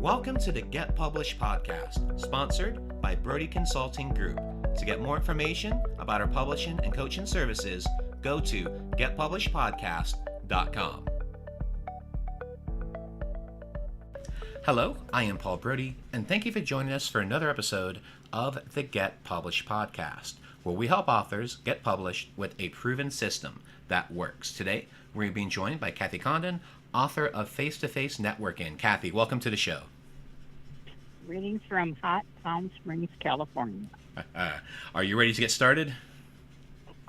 Welcome to the Get Published podcast, sponsored by Brodie Consulting Group. To get more information about our publishing and coaching services, go to getpublishedpodcast.com. Hello, I am Paul Brodie, and thank you for joining us for another episode of the Get Published podcast, where we help authors get published with a proven system that works. Today, we're being joined by Kathy Condon, author of Face-to-Face Networking. Kathy, welcome to the show. Greetings from hot Palm Springs, California. Are you ready to get started?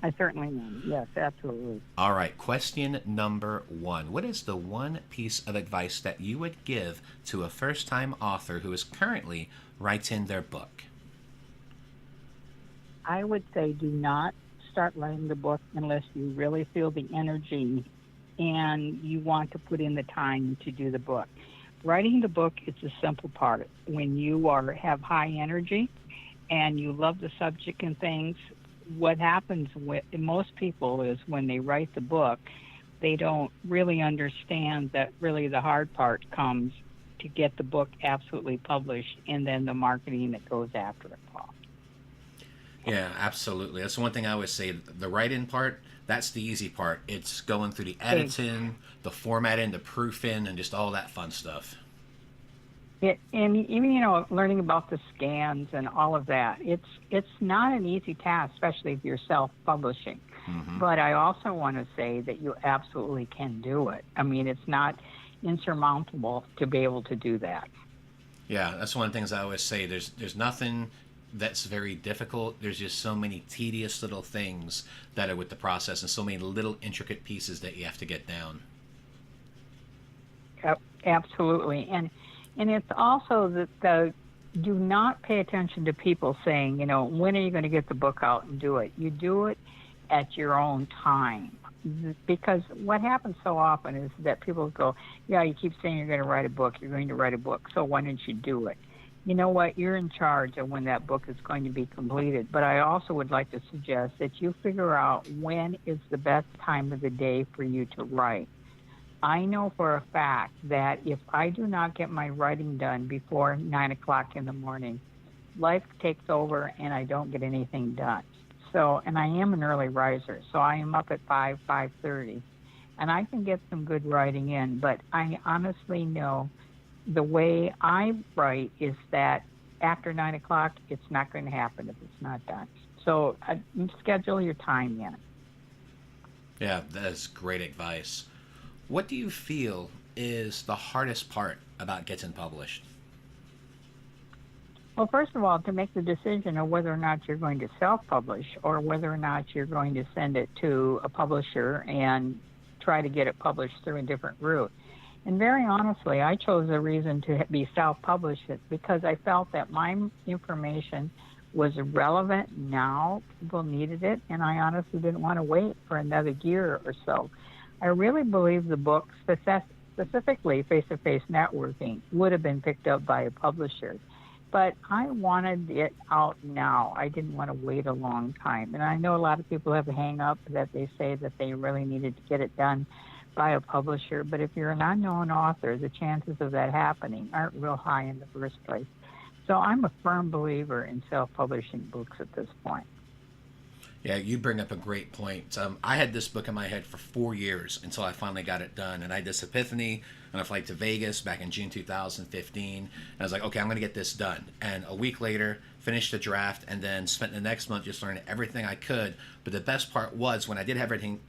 I certainly am. Yes, absolutely. All right. Question number one. What is the one piece of advice that you would give to a first-time author who is currently writing their book? I would say do not start writing the book unless you really feel the energy and you want to put in the time to do the book. Writing the book is a simple part. When you have high energy and you love the subject and things, what happens with most people is when they write the book, they don't really understand that really the hard part comes to get the book absolutely published and then the marketing that goes after it, Paul. Yeah, absolutely. That's one thing I always say. The writing part, that's the easy part. It's going through the editing, the formatting, the proofing, and just all that fun stuff. And even, learning about the scans and all of that, it's not an easy task, especially if you're self-publishing. Mm-hmm. But I also want to say that you absolutely can do it. I mean, it's not insurmountable to be able to do that. Yeah, that's one of the things I always say. There's nothing that's very difficult. There's just so many tedious little things that are with the process and so many little intricate pieces that you have to get down. Yep, absolutely. And it's also that do not pay attention to people saying, when are you going to get the book out and do it? You do it at your own time. Because what happens so often is that people go, yeah, you keep saying you're going to write a book, so why don't you do it? You know what? You're in charge of when that book is going to be completed. But I also would like to suggest that you figure out when is the best time of the day for you to write. I know for a fact that if I do not get my writing done before 9 o'clock in the morning, life takes over and I don't get anything done. So, and I am an early riser, so I am up at 5:30, and I can get some good writing in. But I honestly know the way I write is that after 9 o'clock, it's not going to happen if it's not done. So schedule your time in. Yeah, that's great advice. What do you feel is the hardest part about getting published? Well, first of all, to make the decision of whether or not you're going to self-publish or whether or not you're going to send it to a publisher and try to get it published through a different route. And very honestly, I chose a reason to be self-published because I felt that my information was relevant now. People needed it, and I honestly didn't want to wait for another year or so. I really believe the book, specifically Face-to-Face Networking, would have been picked up by a publisher. But I wanted it out now. I didn't want to wait a long time. And I know a lot of people have a hang-up that they say that they really needed to get it done by a publisher. But if you're an unknown author, the chances of that happening aren't real high in the first place. So I'm a firm believer in self-publishing books at this point. Yeah, you bring up a great point. I had this book in my head for 4 years until I finally got it done. And I had this epiphany on a flight to Vegas back in June 2015. And I was like, okay, I'm going to get this done. And a week later, finished the draft and then spent the next month just learning everything I could. But the best part was when I did have everything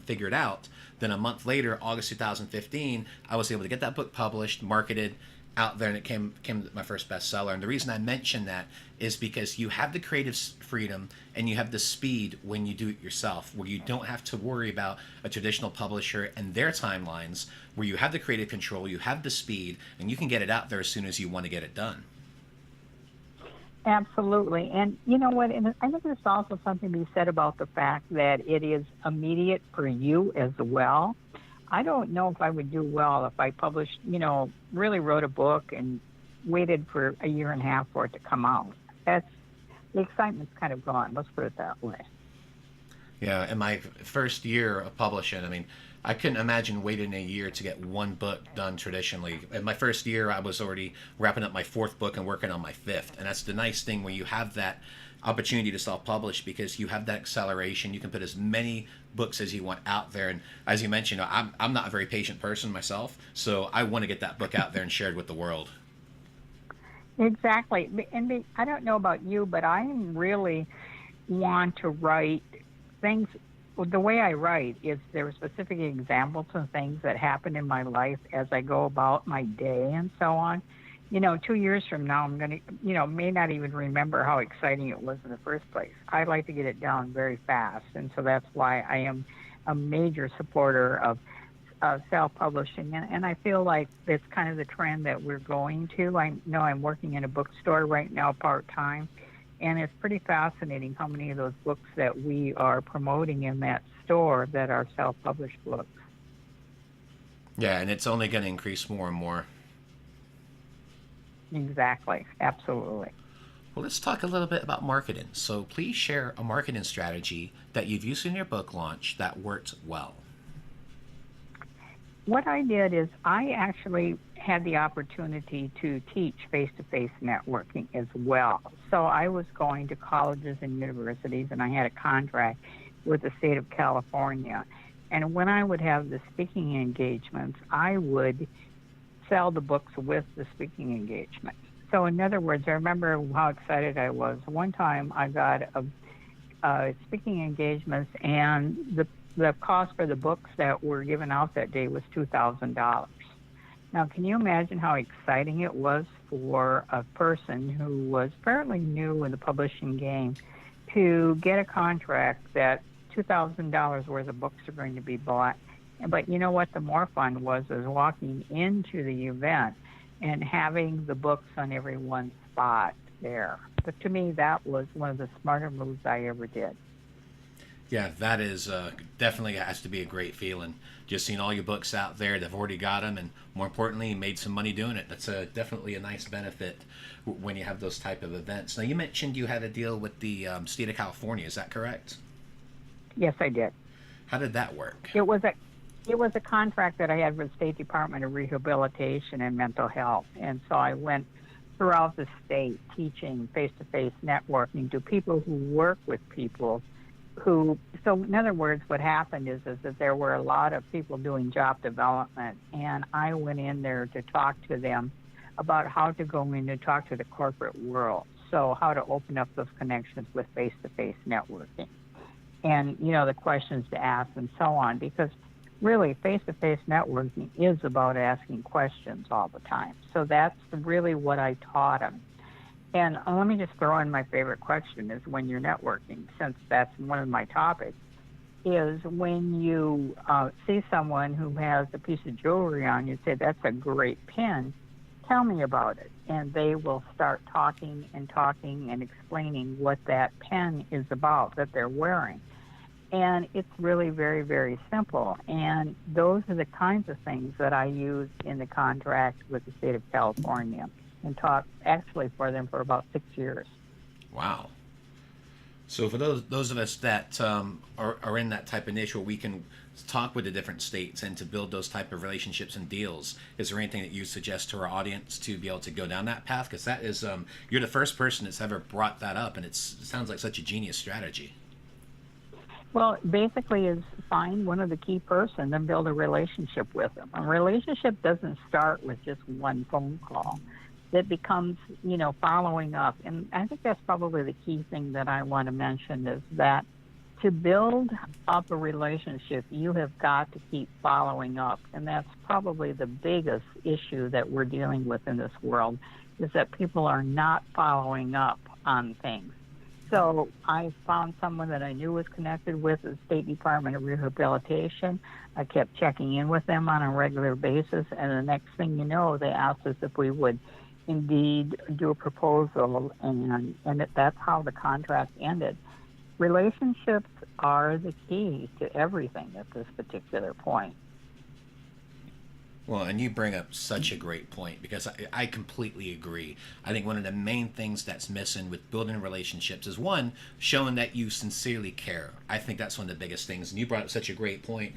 figured out, then a month later, August 2015, I was able to get that book published, marketed, out there, and it came my first bestseller. And the reason I mention that is because you have the creative freedom and you have the speed when you do it yourself, where you don't have to worry about a traditional publisher and their timelines, where you have the creative control, you have the speed, and you can get it out there as soon as you want to get it done. Absolutely. And you know what? And I think there's also something to be said about the fact that it is immediate for you as well. I don't know if I would do well if I published, really wrote a book and waited for a year and a half for it to come out. The excitement's kind of gone. Let's put it that way. Yeah, in my first year of publishing, I couldn't imagine waiting a year to get one book done traditionally. In my first year, I was already wrapping up my fourth book and working on my fifth. And that's the nice thing when you have that opportunity to self-publish, because you have that acceleration. You can put as many books as you want out there. And as you mentioned, I'm not a very patient person myself, so I want to get that book out there and shared with the world. Exactly. And I don't know about you, but I really want to write things. The way I write is there are specific examples of things that happen in my life as I go about my day and so on. 2 years from now, I'm going to, may not even remember how exciting it was in the first place. I like to get it down very fast. And so that's why I am a major supporter of self-publishing. And I feel like it's kind of the trend that we're going to. I know I'm working in a bookstore right now part-time, and it's pretty fascinating how many of those books that we are promoting in that store that are self-published books. Yeah, and it's only going to increase more and more. Exactly. Absolutely. Well, let's talk a little bit about marketing. So please share a marketing strategy that you've used in your book launch that worked well. What I did is I actually had the opportunity to teach face-to-face networking as well. So I was going to colleges and universities, and I had a contract with the state of California. And when I would have the speaking engagements, I would sell the books with the speaking engagement. So in other words, I remember how excited I was. One time I got a speaking engagements, and the cost for the books that were given out that day was $2,000. Now, can you imagine how exciting it was for a person who was fairly new in the publishing game to get a contract that $2,000 worth of books are going to be bought? But you know what the more fun was walking into the event and having the books on everyone's spot there. But to me, that was one of the smarter moves I ever did. Yeah, that is definitely has to be a great feeling. Just seeing all your books out there, they've already got them, and more importantly, made some money doing it. That's definitely a nice benefit when you have those type of events. Now, you mentioned you had a deal with the state of California. Is that correct? Yes, I did. How did that work? It was a contract that I had with the State Department of Rehabilitation and Mental Health, and so I went throughout the state teaching face-to-face networking to people who work with people who, so in other words, what happened is that there were a lot of people doing job development, and I went in there to talk to them about how to go in and talk to the corporate world, so how to open up those connections with face-to-face networking, and, the questions to ask and so on, because really face-to-face networking is about asking questions all the time. So that's really what I taught them. And let me just throw in my favorite question is when you're networking, since that's one of my topics, is when you see someone who has a piece of jewelry on, you say, that's a great pin, tell me about it. And they will start talking and explaining what that pen is about that they're wearing. And it's really very, very simple. And those are the kinds of things that I use in the contract with the state of California and taught actually for them for about 6 years. Wow. So for those of us that are in that type of niche where we can talk with the different states and to build those type of relationships and deals, is there anything that you suggest to our audience to be able to go down that path? Because that is, you're the first person that's ever brought that up, and it sounds like such a genius strategy. Well, basically is find one of the key persons and build a relationship with them. A relationship doesn't start with just one phone call. It becomes, following up. And I think that's probably the key thing that I want to mention is that to build up a relationship, you have got to keep following up. And that's probably the biggest issue that we're dealing with in this world is that people are not following up on things. So I found someone that I knew was connected with the State Department of Rehabilitation. I kept checking in with them on a regular basis, and the next thing you know, they asked us if we would indeed do a proposal, and that's how the contract ended. Relationships are the key to everything at this particular point. Well, and you bring up such a great point because I completely agree. I think one of the main things that's missing with building relationships is one, showing that you sincerely care. I think that's one of the biggest things. And you brought up such a great point,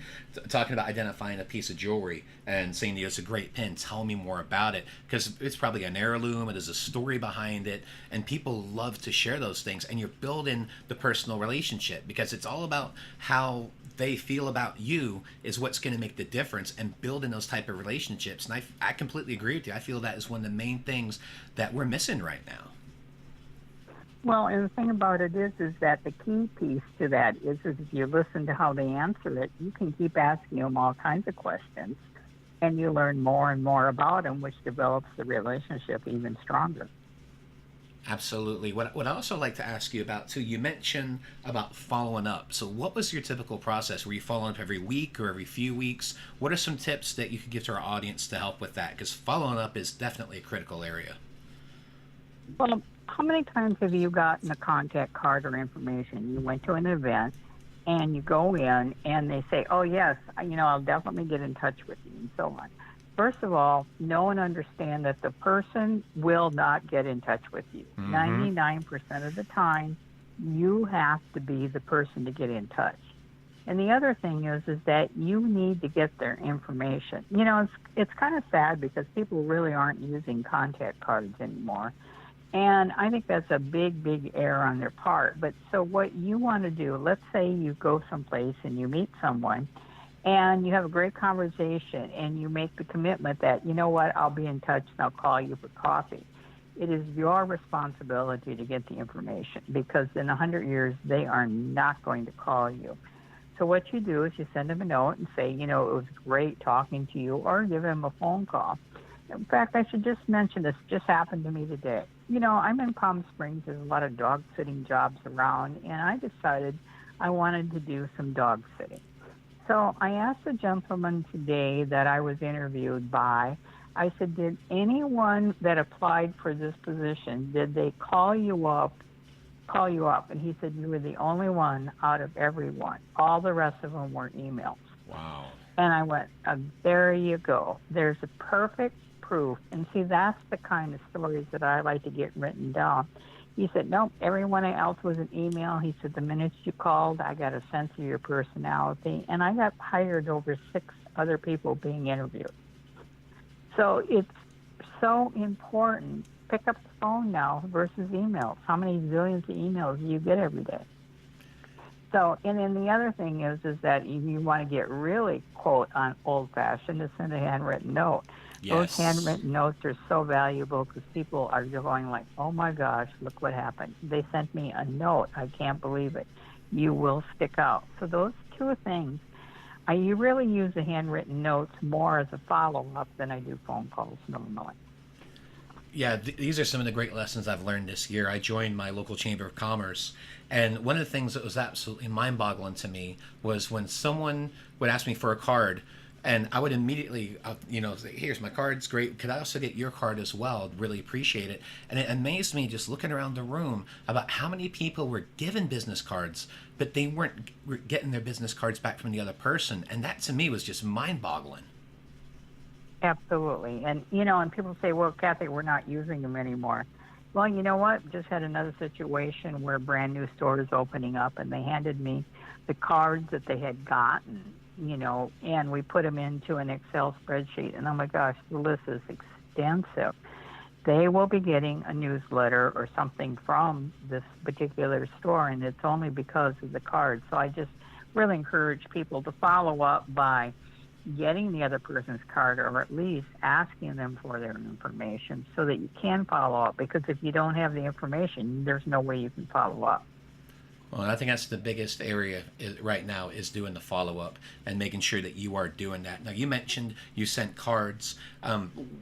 talking about identifying a piece of jewelry and saying, it's a great pin, tell me more about it. Because it's probably an heirloom, there's a story behind it, and people love to share those things. And you're building the personal relationship because it's all about how they feel about you is what's going to make the difference, and building those type of relationships. And I completely agree with you. I feel that is one of the main things that we're missing right now. Well, and the thing about it is that the key piece to that is if you listen to how they answer it, you can keep asking them all kinds of questions, and you learn more and more about them, which develops the relationship even stronger. Absolutely. What I also like to ask you about too, you mentioned about following up. So what was your typical process? Were you following up every week or every few weeks? What are some tips that you could give to our audience to help with that? Because following up is definitely a critical area. Well, how many times have you gotten a contact card or information? You went to an event and you go in and they say, oh, yes, I'll definitely get in touch with you, and so on. First of all, know and understand that the person will not get in touch with you. 99% of the time, you have to be the person to get in touch. And the other thing is that you need to get their information. It's kind of sad because people really aren't using contact cards anymore. And I think that's a big, big error on their part. But so what you want to do, let's say you go someplace and you meet someone, and you have a great conversation, and you make the commitment that, you know what, I'll be in touch and I'll call you for coffee. It is your responsibility to get the information, because in 100 years, they are not going to call you. So what you do is you send them a note and say, it was great talking to you, or give them a phone call. In fact, I should just mention this just happened to me today. I'm in Palm Springs. There's a lot of dog sitting jobs around, and I decided I wanted to do some dog sitting. So I asked the gentleman today that I was interviewed by, I said, did anyone that applied for this position, did they call you up? And he said, you were the only one out of everyone. All the rest of them were emails. Wow. And I went, there you go. There's a perfect proof. And see, that's the kind of stories that I like to get written down. He said, nope, everyone else was an email. He said, the minute you called, I got a sense of your personality. And I got hired over 6 other people being interviewed. So it's so important. Pick up the phone now versus emails. How many zillions of emails do you get every day? So, and then the other thing is that if you want to get really, quote, on old-fashioned, to send a handwritten note. Yes. Those handwritten notes are so valuable because people are going like, oh, my gosh, look what happened. They sent me a note. I can't believe it. You will stick out. So those 2 things, you really use the handwritten notes more as a follow-up than I do phone calls normally. Yeah, these are some of the great lessons I've learned this year. I joined my local Chamber of Commerce, and one of the things that was absolutely mind-boggling to me was when someone would ask me for a card, and I would immediately, say, here's my card, it's great. Could I also get your card as well? I'd really appreciate it. And it amazed me just looking around the room about how many people were given business cards, but they weren't getting their business cards back from the other person. And that to me was just mind-boggling. Absolutely. And, and people say, well, Kathy, we're not using them anymore. Well, you know what? Just had another situation where a brand new store is opening up, and they handed me the cards that they had gotten, and we put them into an Excel spreadsheet. And oh my gosh, the list is extensive. They will be getting a newsletter or something from this particular store, and it's only because of the cards. So I just really encourage people to follow up by getting the other person's card, or at least asking them for their information so that you can follow up. Because if you don't have the information, there's no way you can follow up. Well, I think that's the biggest area right now is doing the follow-up and making sure that you are doing that. Now, you mentioned you sent cards.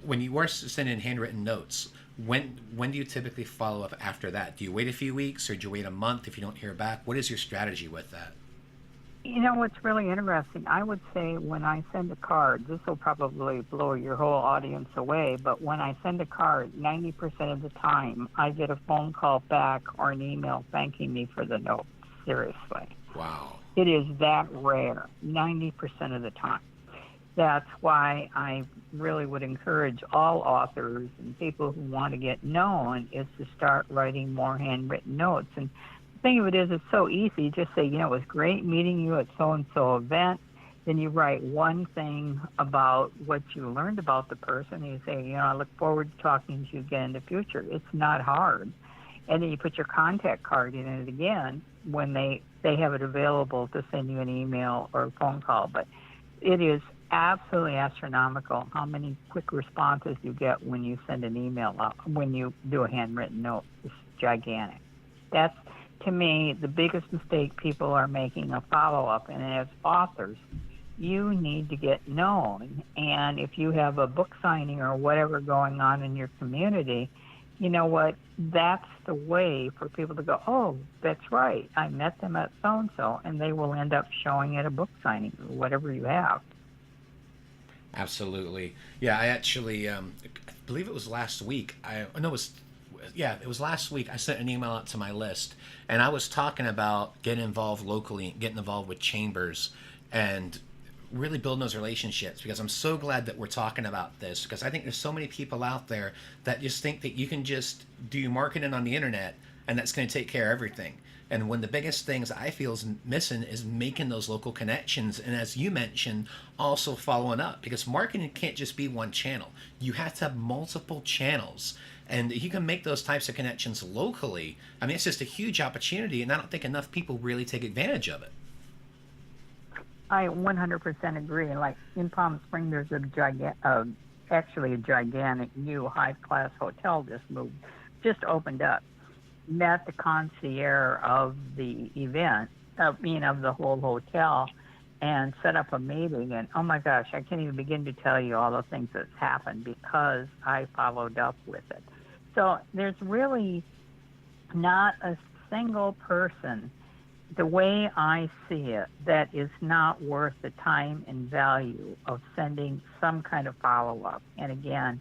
When you were sending handwritten notes, when do you typically follow up after that? Do you wait a few weeks, or do you wait a month if you don't hear back? What is your strategy with that? What's really interesting, I would say when I send a card, this will probably blow your whole audience away, but when I send a card, 90% of the time, I get a phone call back or an email thanking me for the note. Seriously. Wow. It is that rare, 90% of the time. That's why I really would encourage all authors and people who want to get known is to start writing more handwritten notes. And the thing of it is, it's so easy. Just say, it was great meeting you at so-and-so event. Then you write one thing about what you learned about the person. And you say, I look forward to talking to you again in the future. It's not hard. And then you put your contact card in it again when they have it available to send you an email or a phone call. But it is absolutely astronomical how many quick responses you get when you send an email out, when you do a handwritten note. It's gigantic. That's, to me, the biggest mistake people are making, a follow-up. And as authors, you need to get known. And if you have a book signing or whatever going on in your community, you know what? That's the way for people to go, oh, that's right. I met them at so-and-so, and they will end up showing at a book signing or whatever you have. Absolutely. Yeah, I actually, I believe it was last week. It was last week. I sent an email out to my list, and I was talking about getting involved locally, getting involved with chambers, and really building those relationships, because I'm so glad that we're talking about this, because I think there's so many people out there that just think that you can just do marketing on the internet and that's going to take care of everything. And one of the biggest things I feel is missing is making those local connections. And as you mentioned, also following up, because marketing can't just be one channel. You have to have multiple channels. And you can make those types of connections locally. I mean, it's just a huge opportunity, and I don't think enough people really take advantage of it. I 100% agree. Like in Palm Springs, there's actually a gigantic new high-class hotel just opened up. Met the concierge of the event, of the whole hotel, and set up a meeting. And oh my gosh, I can't even begin to tell you all the things that's happened because I followed up with it. So there's really not a single person, the way I see it, that is not worth the time and value of sending some kind of follow-up. And again,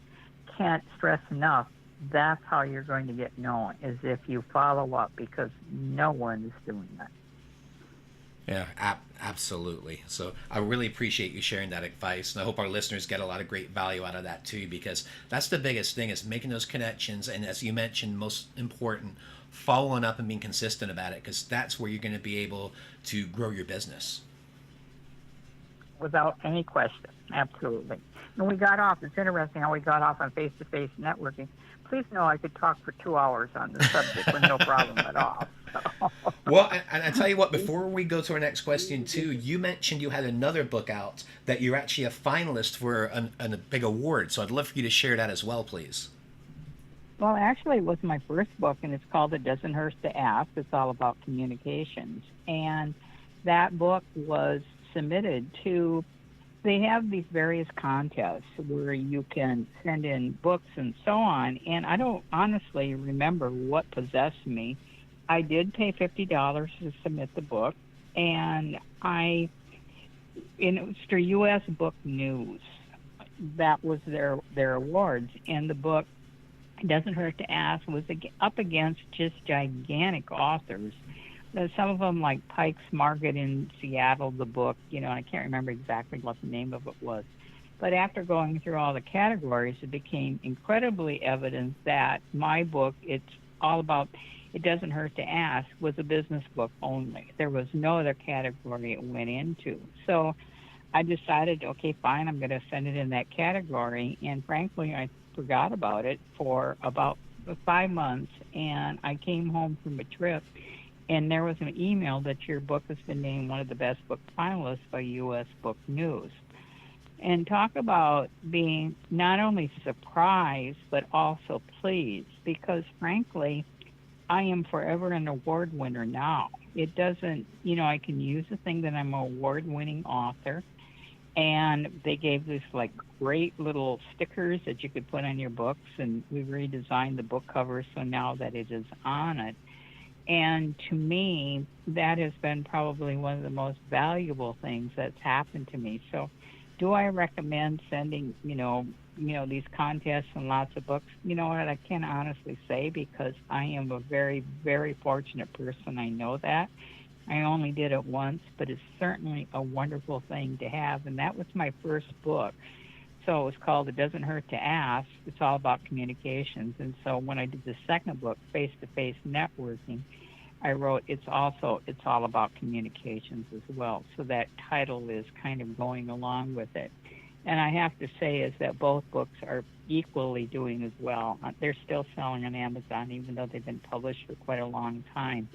can't stress enough, that's how you're going to get known, is if you follow up, because no one is doing that. Yeah, absolutely. So I really appreciate you sharing that advice, and I hope our listeners get a lot of great value out of that too, because that's the biggest thing, is making those connections, and as you mentioned, most important, following up and being consistent about it, because that's where you're going to be able to grow your business. Without any question, absolutely. And we got off, it's interesting how we got off on face-to-face networking. Please know I could talk for 2 hours on the subject with no problem at all. So. Well, and I tell you what, before we go to our next question too, you mentioned you had another book out that you're actually a finalist for a big award. So I'd love for you to share that as well, please. Well, actually, it was my first book, and it's called It Doesn't Hurt to Ask. It's all about communications. And that book was submitted to, they have these various contests where you can send in books and so on. And I don't honestly remember what possessed me. I did pay $50 to submit the book, and it was for U.S. Book News. That was their awards. And the book, It Doesn't Hurt to Ask, was up against just gigantic authors. Some of them, like Pike's Market in Seattle, the book, I can't remember exactly what the name of it was. But after going through all the categories, it became incredibly evident that my book, it's all about It Doesn't Hurt to Ask, was a business book only. There was no other category it went into. So I decided, okay, fine, I'm going to send it in that category. And frankly, I forgot about it for about 5 months. And I came home from a trip, and there was an email that your book has been named one of the best book finalists by U.S. Book News. And talk about being not only surprised, but also pleased, because frankly, I am forever an award winner now. It doesn't, I can use the thing that I'm an award-winning author, and they gave this like great little stickers that you could put on your books, and we redesigned the book cover so now that it is on it. And to me, that has been probably one of the most valuable things that's happened to me. So do I recommend sending, these contests and lots of books? You know what, I can't honestly say, because I am a very, very fortunate person. I know that. I only did it once, but it's certainly a wonderful thing to have. And that was my first book. So it's called It Doesn't Hurt to Ask. It's all about communications. And so when I did the second book, Face to Face Networking, I wrote It's all about communications as well. So that title is kind of going along with it. And I have to say is that both books are equally doing as well. They're still selling on Amazon, even though they've been published for quite a long time.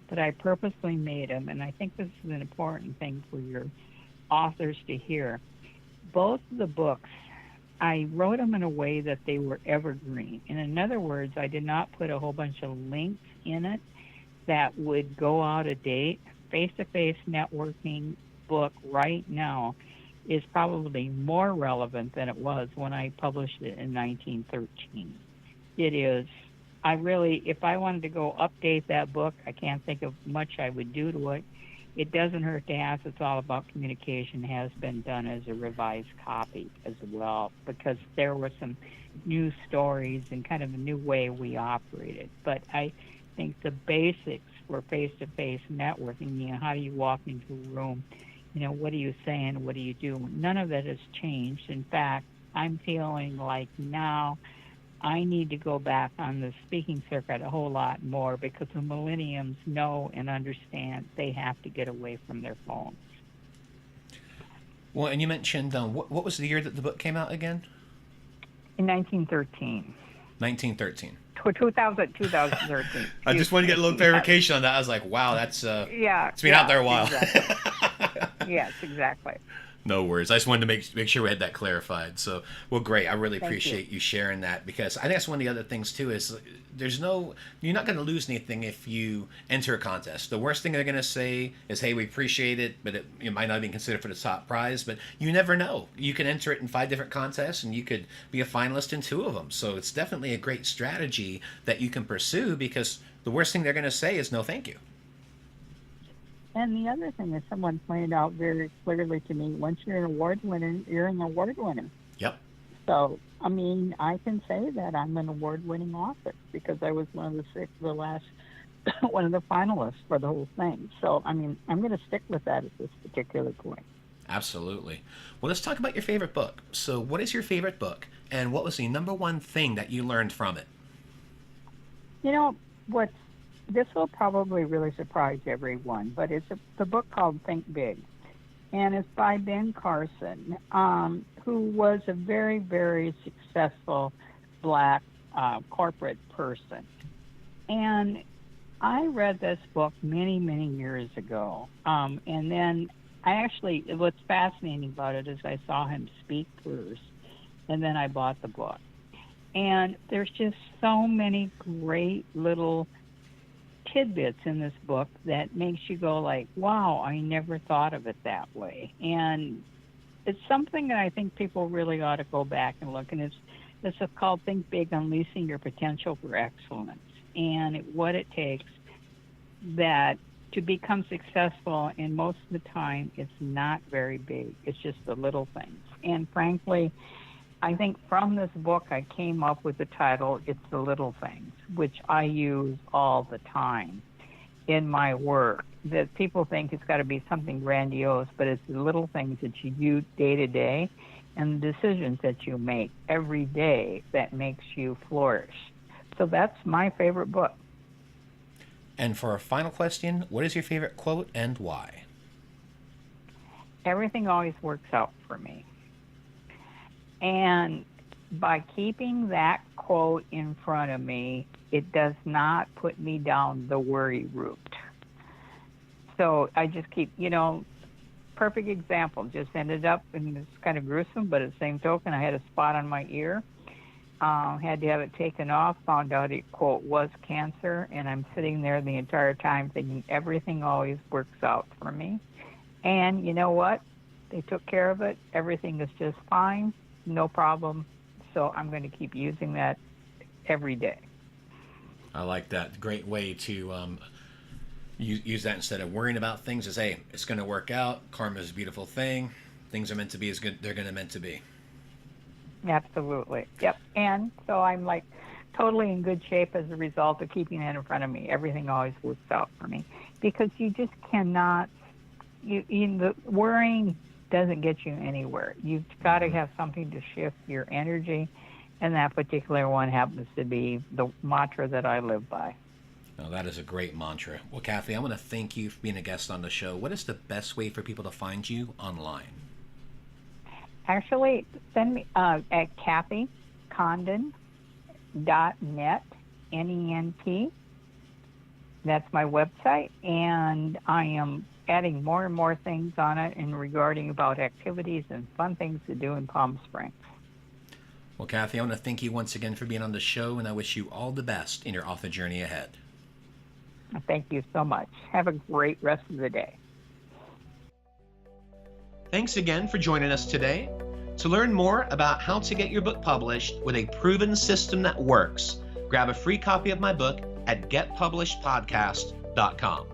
But I purposely made them, and I think this is an important thing for your authors to hear. Both of the books, I wrote them in a way that they were evergreen. And in other words, I did not put a whole bunch of links in it that would go out of date. Face-to-Face Networking book right now is probably more relevant than it was when I published it in 1913. It is. If I wanted to go update that book, I can't think of much I would do to it. It Doesn't Hurt to Ask. It's all about communication has been done as a revised copy as well, because there were some new stories and kind of a new way we operated. But I think the basics for face-to-face networking, how do you walk into a room, what are you saying, what do you do? None of that has changed. In fact, I'm feeling like now I need to go back on the speaking circuit a whole lot more, because the millennials know and understand they have to get away from their phones. Well, and you mentioned, what was the year that the book came out again? In 1913. 1913. 2013. I just wanted to get a little clarification on that. I was like, wow, that's it's been out there a while. Exactly. Yes, exactly. No worries. I just wanted to make sure we had that clarified. So, well, great. I really appreciate you sharing that, because I think that's one of the other things too is you're not going to lose anything if you enter a contest. The worst thing they're going to say is, hey, we appreciate it, but it might not be considered for the top prize. But you never know. You can enter it in 5 different contests, and you could be a finalist in 2 of them. So it's definitely a great strategy that you can pursue, because the worst thing they're going to say is no thank you. And the other thing is, someone pointed out very clearly to me, once you're an award winner, you're an award winner. Yep. So, I mean, I can say that I'm an award-winning author, because I was one of one of the finalists for the whole thing. So, I mean, I'm going to stick with that at this particular point. Absolutely. Well, let's talk about your favorite book. So, what is your favorite book, and what was the number one thing that you learned from it? This will probably really surprise everyone, but it's the book called Think Big, and it's by Ben Carson, who was a very, very successful Black corporate person. And I read this book many, many years ago, and then what's fascinating about it is I saw him speak first, and then I bought the book. And there's just so many great little tidbits in this book that makes you go like, wow, I never thought of it that way. And it's something that I think people really ought to go back and look. And it's called Think Big, Unleashing Your Potential for Excellence. And what it takes that to become successful, and most of the time it's not very big. It's just the little things. And frankly, I think from this book I came up with the title, It's the Little Things, which I use all the time in my work. That people think it's got to be something grandiose, but it's the little things that you do day to day and the decisions that you make every day that makes you flourish. So that's my favorite book. And for our final question, what is your favorite quote and why? Everything always works out for me. And by keeping that quote in front of me, it does not put me down the worry route. So I just keep, perfect example, just ended up, and it's kind of gruesome, but at the same token, I had a spot on my ear, had to have it taken off, found out it, quote, was cancer, and I'm sitting there the entire time thinking everything always works out for me. And you know what? They took care of it. Everything is just fine. No problem. So I'm going to keep using that every day. I like that. Great way to use that instead of worrying about things. Is, hey, it's going to work out. Karma is a beautiful thing. Things are meant to be as good. They're going to meant to be. Absolutely. Yep. And so I'm like totally in good shape as a result of keeping it in front of me. Everything always works out for me because you just cannot. The worrying doesn't get you anywhere. You've got to have something to shift your energy, and that particular one happens to be the mantra that I live by. Oh, that is a great mantra. Well, Kathy, I want to thank you for being a guest on the show. What is the best way for people to find you online? Actually, send me at kathycondon.net, N-E-N-T. That's my website, and I am adding more and more things on it in regarding about activities and fun things to do in Palm Springs. Well, Kathy, I want to thank you once again for being on the show, and I wish you all the best in your author journey ahead. Thank you so much. Have a great rest of the day. Thanks again for joining us today. To learn more about how to get your book published with a proven system that works, grab a free copy of my book at getpublishedpodcast.com.